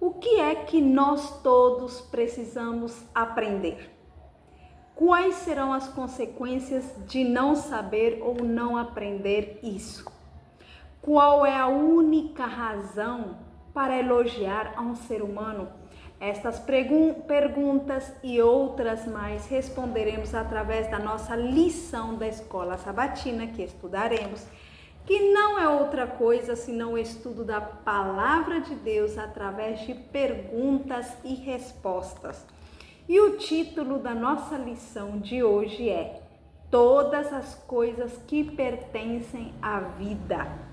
O que é que nós todos precisamos aprender? Quais serão as consequências de não saber ou não aprender isso? Qual é a única razão para elogiar a um ser humano? Estas perguntas e outras mais responderemos através da nossa lição da Escola Sabatina que estudaremos, que não é outra coisa senão o estudo da Palavra de Deus através de perguntas e respostas. E o título da nossa lição de hoje é Todas as coisas que pertencem à vida.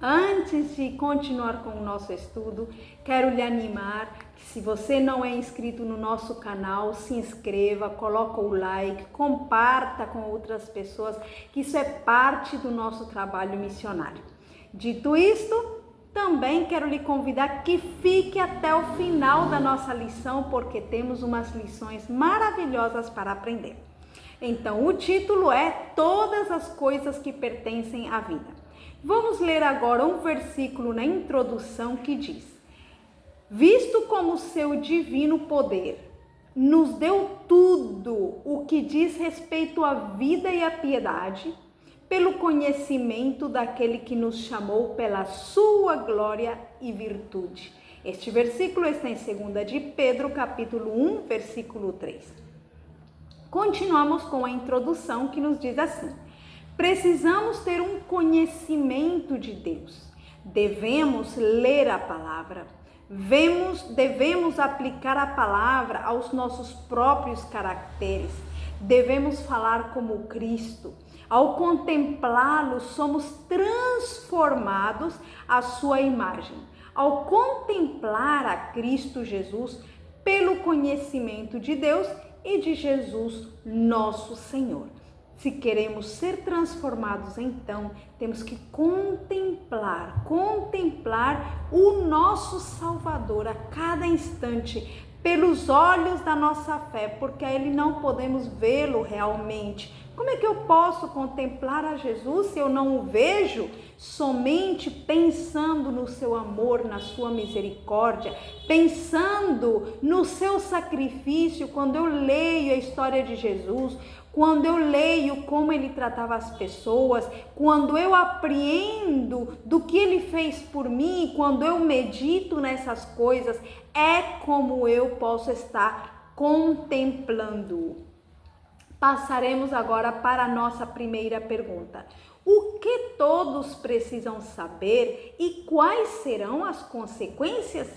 Antes de continuar com o nosso estudo, quero lhe animar que se você não é inscrito no nosso canal, se inscreva, coloca o like, comparta com outras pessoas, que isso é parte do nosso trabalho missionário. Dito isto, também quero lhe convidar que fique até o final da nossa lição, porque temos umas lições maravilhosas para aprender. Então, o título é Todas as coisas que pertencem à vida. Vamos ler agora um versículo na introdução que diz: Visto como seu divino poder nos deu tudo o que diz respeito à vida e à piedade, pelo conhecimento daquele que nos chamou pela sua glória e virtude. Este versículo está em 2 de Pedro, capítulo 1, versículo 3. Continuamos com a introdução que nos diz assim: precisamos ter um conhecimento de Deus. Devemos ler a palavra. Devemos aplicar a palavra aos nossos próprios caracteres. Devemos falar como Cristo. Ao contemplá-lo, somos transformados à sua imagem. Ao contemplar a Cristo Jesus, pelo conhecimento de Deus e de Jesus, nosso Senhor. Se queremos ser transformados, então, temos que contemplar o nosso Salvador a cada instante, pelos olhos da nossa fé, porque a Ele não podemos vê-lo realmente. Como é que eu posso contemplar a Jesus se eu não o vejo somente pensando no seu amor, na sua misericórdia, pensando no seu sacrifício? Quando eu leio a história de Jesus, quando eu leio como ele tratava as pessoas, quando eu apreendo do que ele fez por mim, quando eu medito nessas coisas, é como eu posso estar contemplando. Passaremos agora para a nossa primeira pergunta. O que todos precisam saber e quais serão as consequências?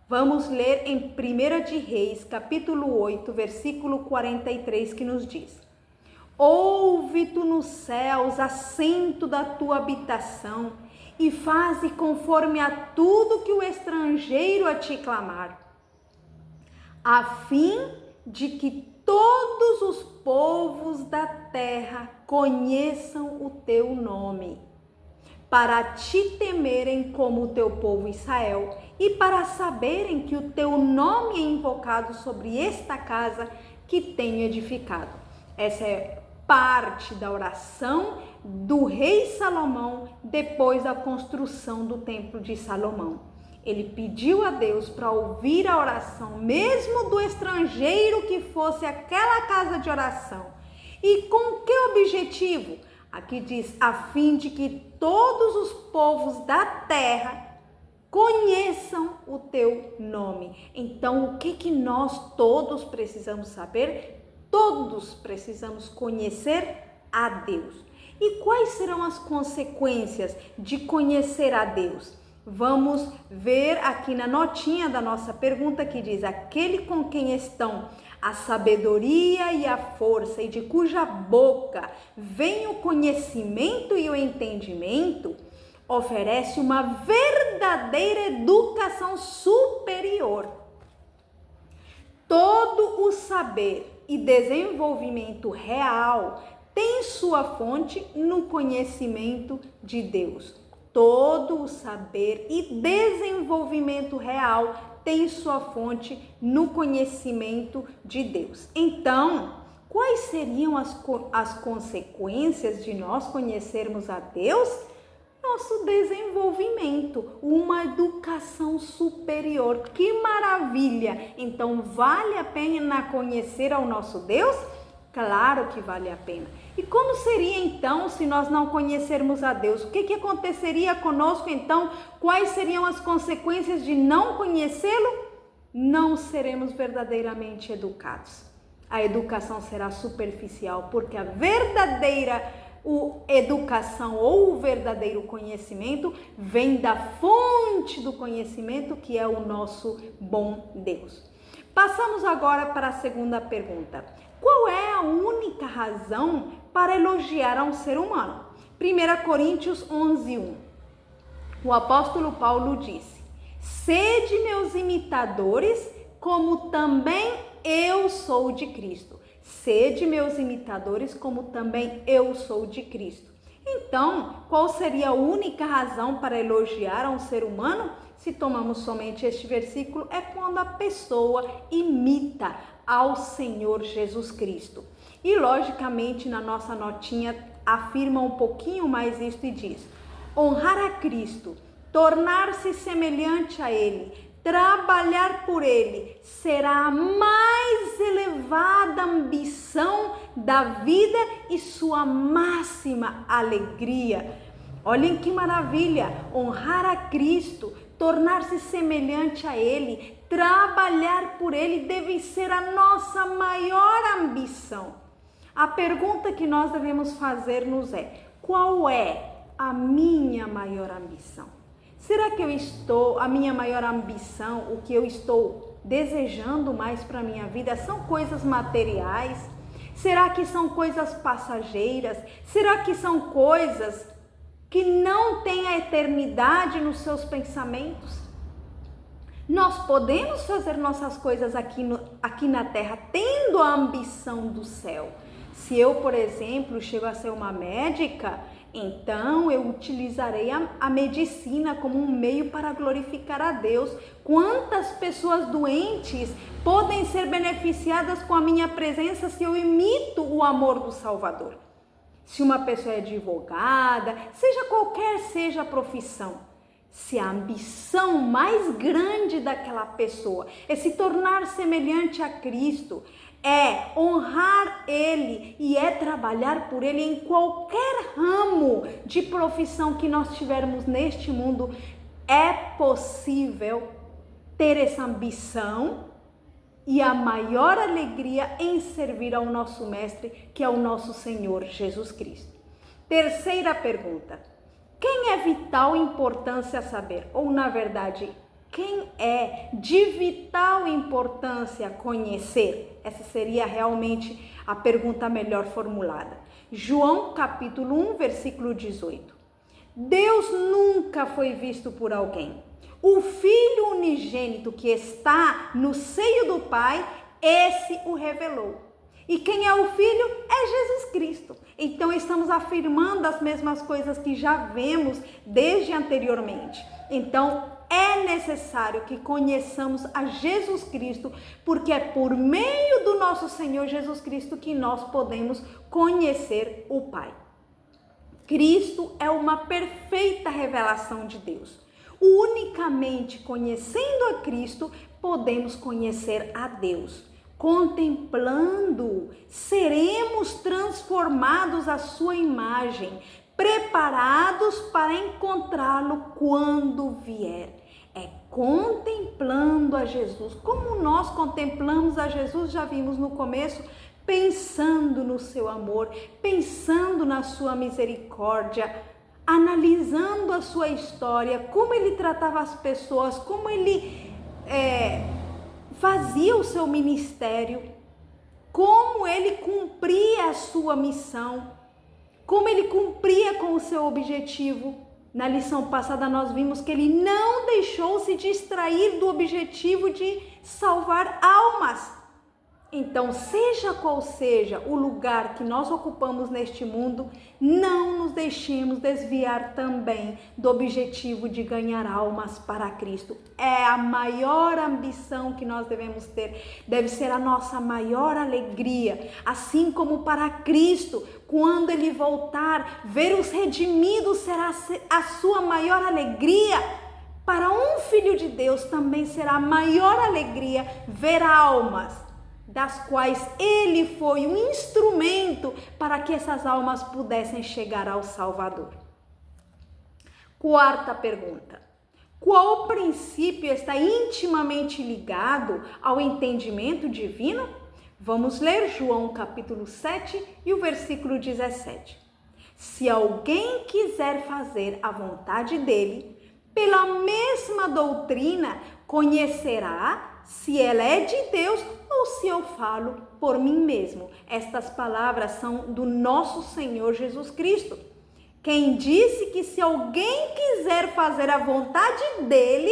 Vamos ler em 1 de Reis, capítulo 8, versículo 43, que nos diz: Ouve tu nos céus, assento da tua habitação, e faze conforme a tudo que o estrangeiro a te clamar, a fim de que todos os povos da terra conheçam o teu nome, para te temerem como o teu povo Israel, e para saberem que o teu nome é invocado sobre esta casa que tenho edificado. Essa é parte da oração do rei Salomão depois da construção do templo de Salomão. Ele pediu a Deus para ouvir a oração, mesmo do estrangeiro que fosse aquela casa de oração. E com que objetivo? Aqui diz, a fim de que todos os povos da terra conheçam o teu nome. Então, o que nós todos precisamos saber? Todos precisamos conhecer a Deus. E quais serão as consequências de conhecer a Deus? Vamos ver aqui na notinha da nossa pergunta que diz: aquele com quem estão a sabedoria e a força, e de cuja boca vem o conhecimento e o entendimento, oferece uma verdadeira educação superior. Todo o saber e desenvolvimento real tem sua fonte no conhecimento de Deus. Todo o saber e desenvolvimento real tem sua fonte no conhecimento de Deus. Então, quais seriam as consequências de nós conhecermos a Deus? nosso desenvolvimento, uma educação superior. Que maravilha! Então, vale a pena conhecer ao nosso Deus? Claro que vale a pena. E como seria então se nós não conhecermos a Deus? O que aconteceria conosco então? Quais seriam as consequências de não conhecê-lo? Não seremos verdadeiramente educados. A educação será superficial, porque a verdadeira educação ou o verdadeiro conhecimento vem da fonte do conhecimento, que é o nosso bom Deus. Passamos agora para a segunda pergunta. Qual é a única razão para elogiar a um ser humano? 1 Coríntios 11:1. O apóstolo Paulo disse: sede meus imitadores, como também eu sou de Cristo. Sede meus imitadores, como também eu sou de Cristo. Então, qual seria a única razão para elogiar a um ser humano? Se tomamos somente este versículo, é quando a pessoa imita ao Senhor Jesus Cristo. E logicamente na nossa notinha afirma um pouquinho mais isso e diz: honrar a Cristo, tornar-se semelhante a Ele, trabalhar por Ele, será a mais elevada ambição da vida e sua máxima alegria. Olhem que maravilha! Honrar a Cristo, tornar-se semelhante a Ele, trabalhar por Ele deve ser a nossa maior ambição. A pergunta que nós devemos fazer-nos é: qual é a minha maior ambição? Será que a minha maior ambição, o que eu estou desejando mais para a minha vida são coisas materiais? Será que são coisas passageiras? Será que são coisas que não têm a eternidade nos seus pensamentos? Nós podemos fazer nossas coisas aqui na terra tendo a ambição do céu. Se eu, por exemplo, chego a ser uma médica, então eu utilizarei a medicina como um meio para glorificar a Deus. Quantas pessoas doentes podem ser beneficiadas com a minha presença se eu imito o amor do Salvador? Se uma pessoa é advogada, seja a profissão, se a ambição mais grande daquela pessoa é se tornar semelhante a Cristo, é honrar Ele e é trabalhar por Ele em qualquer ramo de profissão que nós tivermos neste mundo, é possível ter essa ambição e a maior alegria em servir ao nosso Mestre, que é o nosso Senhor Jesus Cristo. Terceira pergunta: quem é vital importância a saber? Ou, na verdade, quem é de vital importância conhecer? Essa seria realmente a pergunta melhor formulada. João capítulo 1, versículo 18. Deus nunca foi visto por alguém. O Filho unigênito que está no seio do Pai, esse o revelou. E quem é o Filho? É Jesus Cristo. Então estamos afirmando as mesmas coisas que já vemos desde anteriormente. Então é necessário que conheçamos a Jesus Cristo, porque é por meio do nosso Senhor Jesus Cristo que nós podemos conhecer o Pai. Cristo é uma perfeita revelação de Deus. Unicamente conhecendo a Cristo, podemos conhecer a Deus. Contemplando, seremos transformados à sua imagem, preparados para encontrá-lo quando vier. É contemplando a Jesus. Como nós contemplamos a Jesus, já vimos no começo, pensando no seu amor, pensando na sua misericórdia, analisando a sua história, como ele tratava as pessoas, como ele fazia o seu ministério, como ele cumpria a sua missão, como ele cumpria com o seu objetivo. Na lição passada nós vimos que ele não deixou se distrair do objetivo de salvar almas. Então, seja qual seja o lugar que nós ocupamos neste mundo, não nos deixemos desviar também do objetivo de ganhar almas para Cristo. É a maior ambição que nós devemos ter, deve ser a nossa maior alegria, assim como para Cristo, quando Ele voltar, ver os redimidos será a sua maior alegria. Para um filho de Deus também será a maior alegria ver almas das quais ele foi um instrumento para que essas almas pudessem chegar ao Salvador. Quarta pergunta: qual princípio está intimamente ligado ao entendimento divino? Vamos ler João capítulo 7 e o versículo 17. Se alguém quiser fazer a vontade dele, pela mesma doutrina conhecerá se ela é de Deus ou se eu falo por mim mesmo. Estas palavras são do nosso Senhor Jesus Cristo. Quem disse que se alguém quiser fazer a vontade dele,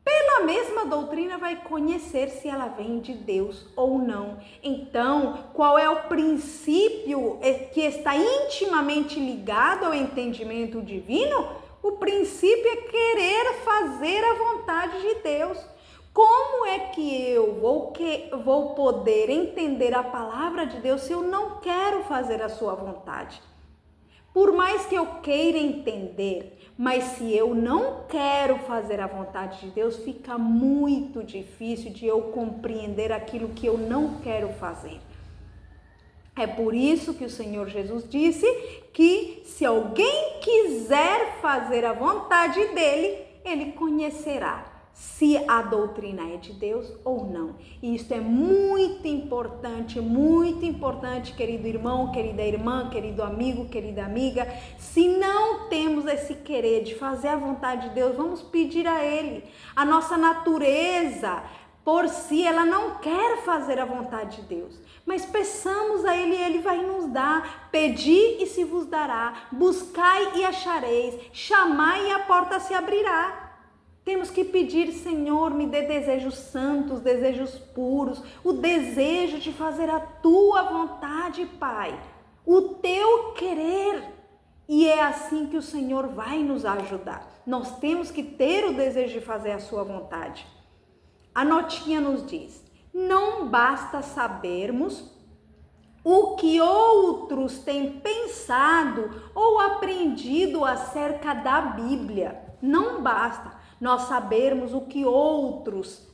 pela mesma doutrina vai conhecer se ela vem de Deus ou não. Então, qual é o princípio que está intimamente ligado ao entendimento divino? O princípio é querer fazer a vontade de Deus. Como é que eu vou poder entender a palavra de Deus se eu não quero fazer a sua vontade? Por mais que eu queira entender, mas se eu não quero fazer a vontade de Deus, fica muito difícil de eu compreender aquilo que eu não quero fazer. É por isso que o Senhor Jesus disse que se alguém quiser fazer a vontade dele, ele conhecerá se a doutrina é de Deus ou não. E isso é muito importante, querido irmão, querida irmã, querido amigo, querida amiga. Se não temos esse querer de fazer a vontade de Deus, vamos pedir a Ele. A nossa natureza, por si, ela não quer fazer a vontade de Deus, mas peçamos a Ele e Ele vai nos dar. Pedi e se vos dará, buscai e achareis, chamai e a porta se abrirá. Temos que pedir: Senhor, me dê desejos santos, desejos puros, o desejo de fazer a Tua vontade, Pai, o Teu querer. E é assim que o Senhor vai nos ajudar. Nós temos que ter o desejo de fazer a Sua vontade. A notinha nos diz: não basta sabermos o que outros têm pensado ou aprendido acerca da Bíblia. Não basta nós sabermos o que outros,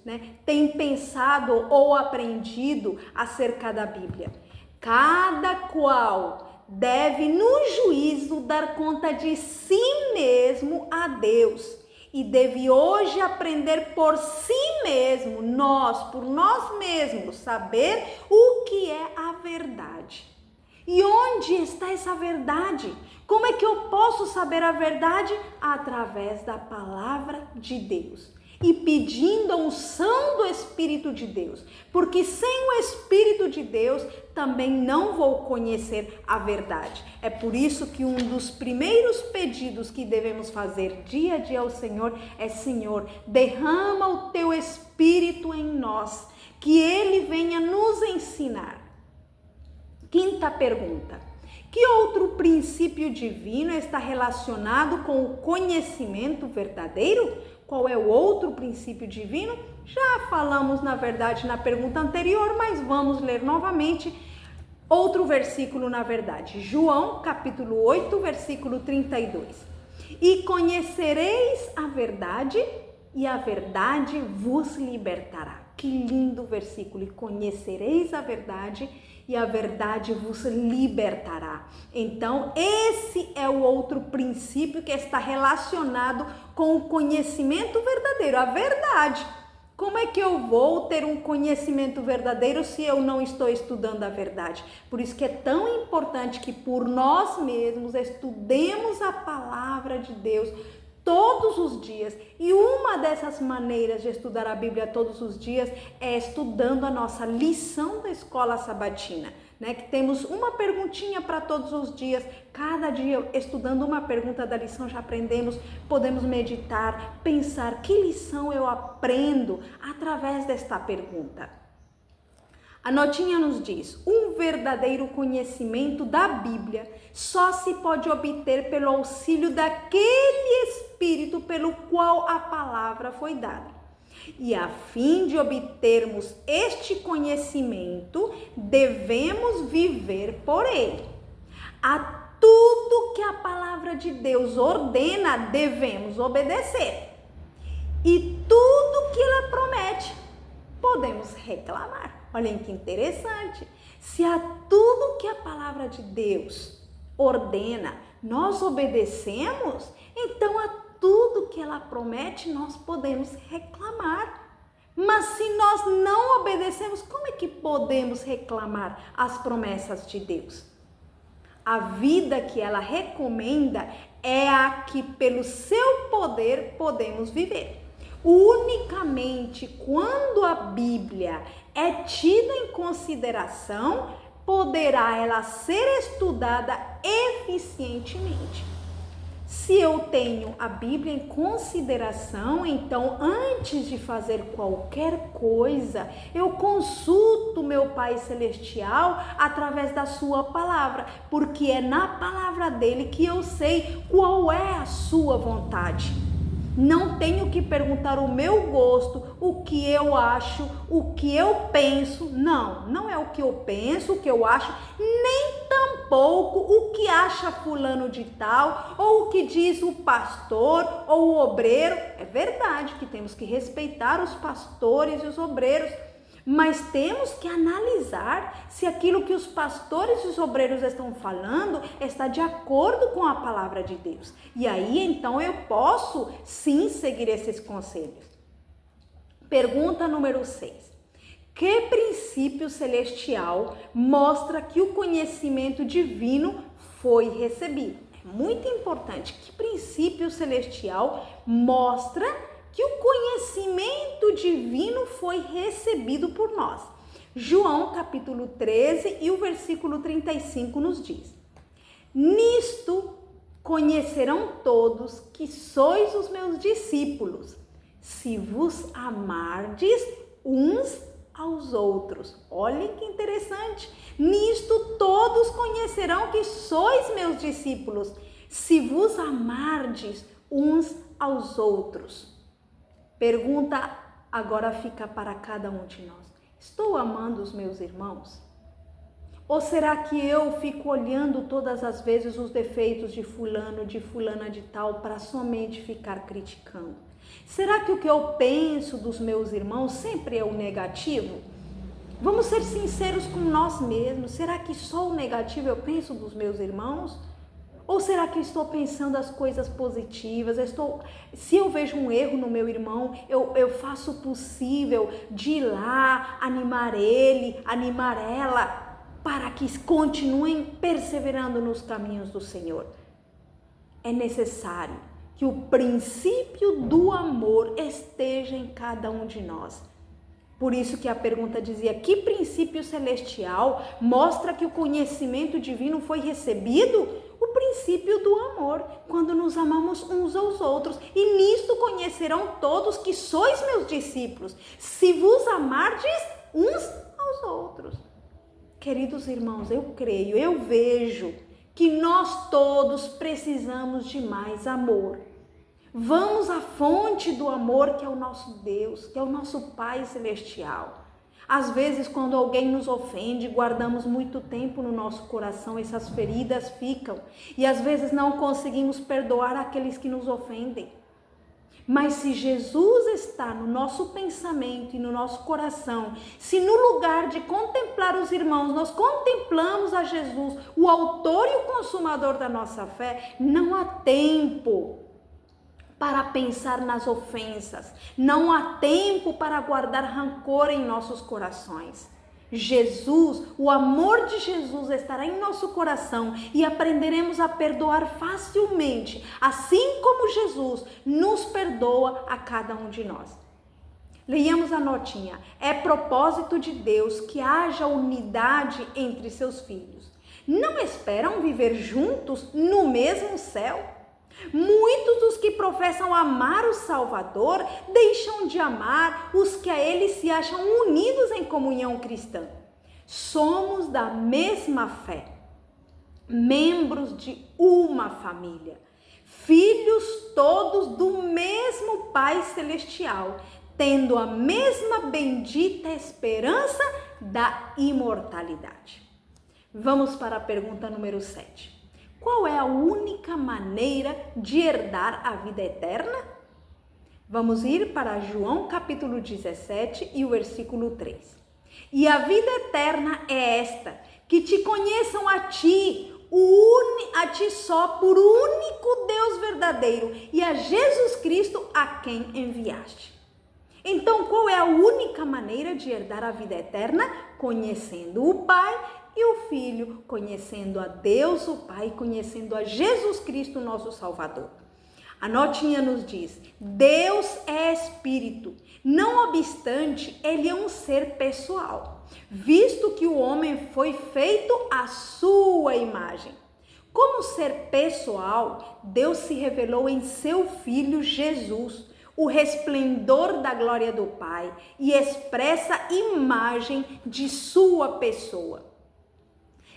têm pensado ou aprendido acerca da Bíblia. Cada qual deve, no juízo, dar conta de si mesmo a Deus. E deve hoje aprender por si mesmo, por nós mesmos, saber o que é a verdade. E onde está essa verdade? Como é que eu posso saber a verdade? Através da palavra de Deus. E pedindo a unção do Espírito de Deus. Porque sem o Espírito de Deus, também não vou conhecer a verdade. É por isso que um dos primeiros pedidos que devemos fazer dia a dia ao Senhor é: Senhor, derrama o Teu Espírito em nós, que Ele venha nos ensinar. Quinta pergunta: que outro princípio divino está relacionado com o conhecimento verdadeiro? Qual é o outro princípio divino? Já falamos, na verdade, na pergunta anterior, mas vamos ler novamente outro versículo, na verdade. João, capítulo 8, versículo 32. E conhecereis a verdade, e a verdade vos libertará. Que lindo versículo! E conhecereis a verdade, e a verdade vos libertará. Então, esse é o outro princípio que está relacionado com o conhecimento verdadeiro, a verdade. Como é que eu vou ter um conhecimento verdadeiro se eu não estou estudando a verdade? Por isso que é tão importante que por nós mesmos estudemos a palavra de Deus todos os dias. E uma dessas maneiras de estudar a Bíblia todos os dias é estudando a nossa lição da escola sabatina, que temos uma perguntinha para todos os dias. Cada dia, estudando uma pergunta da lição, já aprendemos, podemos meditar, pensar: que lição eu aprendo através desta pergunta? A notinha nos diz: um verdadeiro conhecimento da Bíblia só se pode obter pelo auxílio daquele Espírito pelo qual a palavra foi dada. E a fim de obtermos este conhecimento, devemos viver por ele. A tudo que a palavra de Deus ordena, devemos obedecer. E tudo que ela promete, podemos reclamar. Olhem que interessante. Se a tudo que a palavra de Deus ordena, nós obedecemos, então a tudo que ela promete, nós podemos reclamar. Mas se nós não obedecemos, como é que podemos reclamar as promessas de Deus? A vida que ela recomenda é a que pelo seu poder podemos viver. Unicamente quando a Bíblia é tida em consideração, poderá ela ser estudada eficientemente. Se eu tenho a Bíblia em consideração, então antes de fazer qualquer coisa, eu consulto meu Pai Celestial através da sua palavra, porque é na palavra dele que eu sei qual é a sua vontade. Não tenho que perguntar o meu gosto, o que eu acho, o que eu penso. Não é o que eu penso, o que eu acho, nem tampouco o que acha fulano de tal, ou o que diz o pastor ou o obreiro. É verdade que temos que respeitar os pastores e os obreiros, mas temos que analisar se aquilo que os pastores e os obreiros estão falando está de acordo com a palavra de Deus. E aí, então, eu posso sim seguir esses conselhos. Pergunta número 6. Que princípio celestial mostra que o conhecimento divino foi recebido? É muito importante. Que princípio celestial mostra que o conhecimento divino foi recebido por nós? João capítulo 13 e o versículo 35 nos diz: nisto conhecerão todos que sois os meus discípulos, se vos amardes uns aos outros. Olhem que interessante. Nisto todos conhecerão que sois meus discípulos, se vos amardes uns aos outros. Pergunta agora fica para cada um de nós: estou amando os meus irmãos? Ou será que eu fico olhando todas as vezes os defeitos de fulano, de fulana de tal, para somente ficar criticando? Será que o que eu penso dos meus irmãos sempre é o negativo? Vamos ser sinceros com nós mesmos. Será que só o negativo eu penso dos meus irmãos? Ou será que eu estou pensando as coisas positivas? Se eu vejo um erro no meu irmão, eu faço o possível de ir lá, animar ele, animar ela, para que continuem perseverando nos caminhos do Senhor. É necessário que o princípio do amor esteja em cada um de nós. Por isso que a pergunta dizia: que princípio celestial mostra que o conhecimento divino foi recebido? O princípio do amor, quando nos amamos uns aos outros. E nisto conhecerão todos que sois meus discípulos, se vos amardes uns aos outros. Queridos irmãos, eu creio, eu vejo que nós todos precisamos de mais amor. Vamos à fonte do amor, que é o nosso Deus, que é o nosso Pai Celestial. Às vezes, quando alguém nos ofende, guardamos muito tempo no nosso coração, essas feridas ficam. E às vezes não conseguimos perdoar aqueles que nos ofendem. Mas se Jesus está no nosso pensamento e no nosso coração, se no lugar de contemplar os irmãos, nós contemplamos a Jesus, o autor e o consumador da nossa fé, não há tempo para pensar nas ofensas, não há tempo para guardar rancor em nossos corações. Jesus, o amor de Jesus estará em nosso coração e aprenderemos a perdoar facilmente, assim como Jesus nos perdoa a cada um de nós. Leiamos a notinha. É propósito de Deus que haja unidade entre seus filhos. Não esperam viver juntos no mesmo céu? Muitos dos que professam amar o Salvador deixam de amar os que a ele se acham unidos em comunhão cristã. Somos da mesma fé, membros de uma família, filhos todos do mesmo Pai Celestial, tendo a mesma bendita esperança da imortalidade. Vamos para a pergunta número 7. Qual é a única maneira de herdar a vida eterna? Vamos ir para João capítulo 17 e o versículo 3. E a vida eterna é esta, que te conheçam a ti, a ti só, por único Deus verdadeiro, e a Jesus Cristo a quem enviaste. Então, qual é a única maneira de herdar a vida eterna? Conhecendo o Pai e o Filho, conhecendo a Deus, o Pai, conhecendo a Jesus Cristo, nosso Salvador. A notinha nos diz: Deus é Espírito, não obstante, Ele é um ser pessoal, visto que o homem foi feito à sua imagem. Como ser pessoal, Deus se revelou em seu Filho Jesus, o resplendor da glória do Pai e expressa imagem de sua pessoa.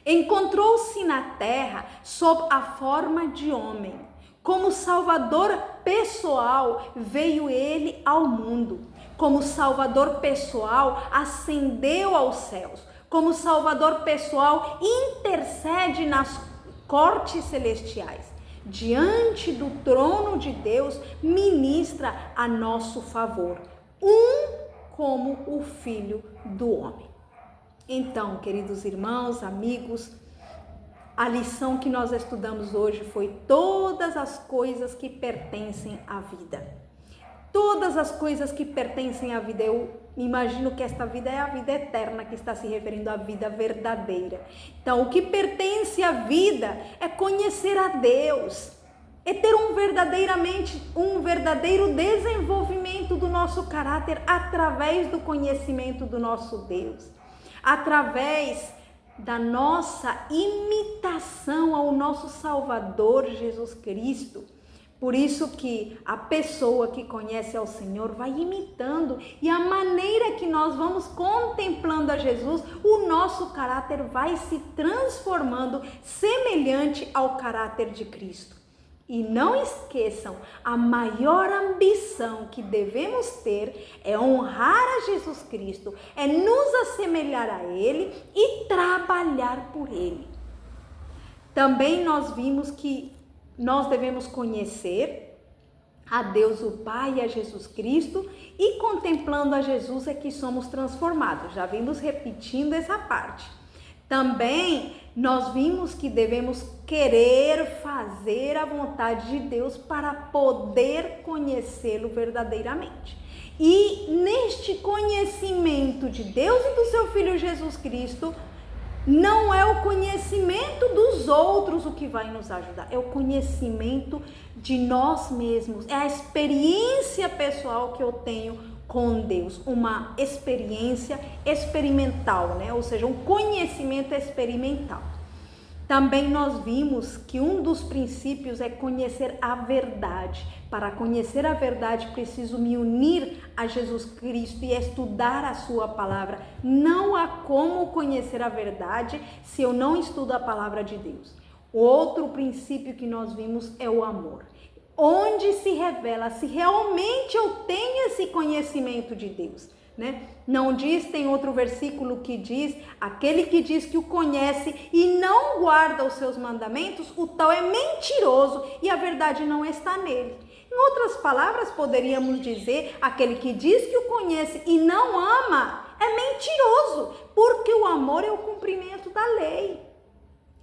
Encontrou-se na terra sob a forma de homem. Como Salvador pessoal, veio ele ao mundo. Como Salvador pessoal, ascendeu aos céus. Como Salvador pessoal, intercede nas cortes celestiais. Diante do trono de Deus, ministra a nosso favor. Como o Filho do homem. Então, queridos irmãos, amigos, a lição que nós estudamos hoje foi todas as coisas que pertencem à vida. Todas as coisas que pertencem à vida. Eu imagino que esta vida é a vida eterna, que está se referindo à vida verdadeira. Então, o que pertence à vida é conhecer a Deus, é ter um verdadeiro desenvolvimento do nosso caráter através do conhecimento do nosso Deus, através da nossa imitação ao nosso Salvador Jesus Cristo. Por isso que a pessoa que conhece ao Senhor vai imitando, e a maneira que nós vamos contemplando a Jesus, o nosso caráter vai se transformando semelhante ao caráter de Cristo. E não esqueçam, a maior ambição que devemos ter é honrar a Jesus Cristo, é nos assemelhar a Ele e trabalhar por Ele. Também nós vimos que nós devemos conhecer a Deus o Pai e a Jesus Cristo, e contemplando a Jesus é que somos transformados. Já vimos repetindo essa parte. Também nós vimos que devemos querer fazer a vontade de Deus para poder conhecê-lo verdadeiramente. E neste conhecimento de Deus e do seu Filho Jesus Cristo, não é o conhecimento dos outros o que vai nos ajudar, é o conhecimento de nós mesmos, é a experiência pessoal que eu tenho com Deus, uma experiência experimental, né? Ou seja, um conhecimento experimental. Também nós vimos que um dos princípios é conhecer a verdade. Para conhecer a verdade, preciso me unir a Jesus Cristo e estudar a sua palavra. Não há como conhecer a verdade se eu não estudo a palavra de Deus. O outro princípio que nós vimos é o amor. Onde se revela se realmente eu tenho esse conhecimento de Deus, né? Não diz, tem outro versículo que diz: aquele que diz que o conhece e não guarda os seus mandamentos, o tal é mentiroso e a verdade não está nele. Em outras palavras, poderíamos dizer: aquele que diz que o conhece e não ama é mentiroso, porque o amor é o cumprimento da lei.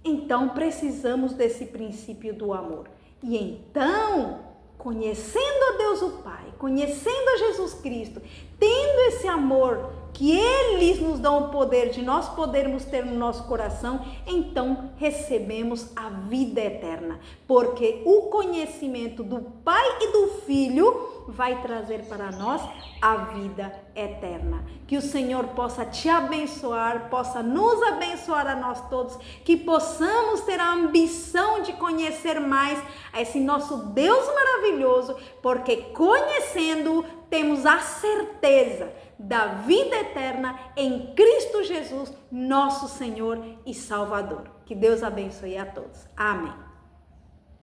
Então, precisamos desse princípio do amor. E então, conhecendo a Deus o Pai, conhecendo a Jesus Cristo, tendo esse amor que eles nos dão o poder de nós podermos ter no nosso coração, então recebemos a vida eterna, porque o conhecimento do Pai e do Filho vai trazer para nós a vida eterna. Que o Senhor possa te abençoar, possa nos abençoar a nós todos, que possamos ter a ambição de conhecer mais a esse nosso Deus maravilhoso, porque conhecendo temos a certeza da vida eterna em Cristo Jesus, nosso Senhor e Salvador. Que Deus abençoe a todos. Amém.